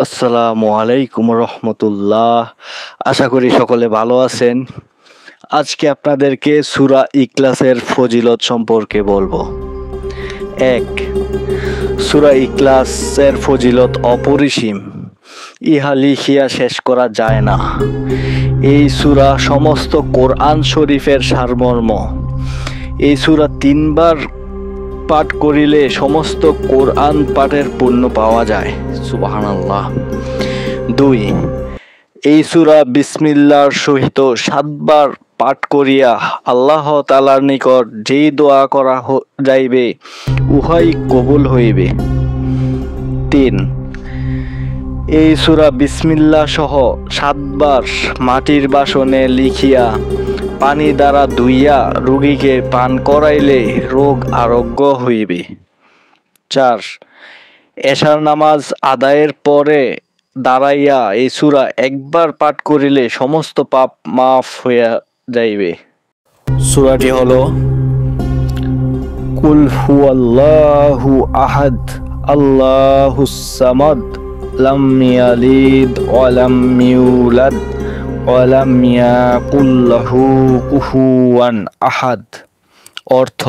আসসালামু আলাইকুম রহমতুল্লাহ। আশা করি সকলে ভালো আছেন। আজকে আপনাদেরকে সূরা ইখলাসের ফজিলত সম্পর্কে বলবো। 1. সূরা ইখলাসের ফজিলত অপরিসীম, ইহা লিখিয়া শেষ করা যায় না। এই সূরা সমস্ত কোরআন শরীফের সারমর্ম। এই সূরা 3 বার পাঠ করিলে সমস্ত কোরআন পাঠের পুণ্য পাওয়া যায়। সুবহানাল্লাহ। 2. এই সূরা বিসমিল্লাহর সহিত 7 বার পাঠ করিয়া আল্লাহ তাআলার নিকট যেই দোয়া করা যাইবে উহাই কবুল হইবে। 3. এই সূরা বিসমিল্লাহ সহ 7 বার মাটির বাসনে লিখিয়া পানি দ্বারা ধুইয়া রোগীকে পান করাইলে রোগ আরোগ্য হইবে। 4. এশার নামাজ আদায়ের পরে দাঁড়াইয়া এই সূরা একবার পাঠ করিলে সমস্ত পাপ মাফ হইয়া যাইবে। সূরাটি হলো কুল হুয়াল্লাহু আহাদ আল্লাহুস সামাদ লাম ইয়ালিদ ওয়া লাম ইউলাদ ওয়া লাম ইয়াকুল লাহু কুফুয়ান আহাদ। অর্থ: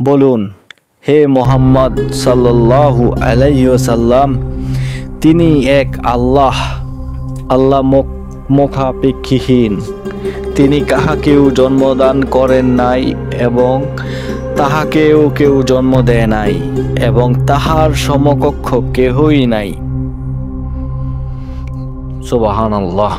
বলুন, হে মুহাম্মদ সাল্লাল্লাহু আলাইহি ওয়াসাল্লাম, তিনি এক আল্লাহ, আল্লাহ মুখাপেক্ষীহীন। তিনি কাহাকেও জন্মদান করেন নাই এবং তাহাকেও কেউ জন্ম দেয় নাই এবং তাহার সমকক্ষ কেহই নাই। সুবহানাল্লাহ।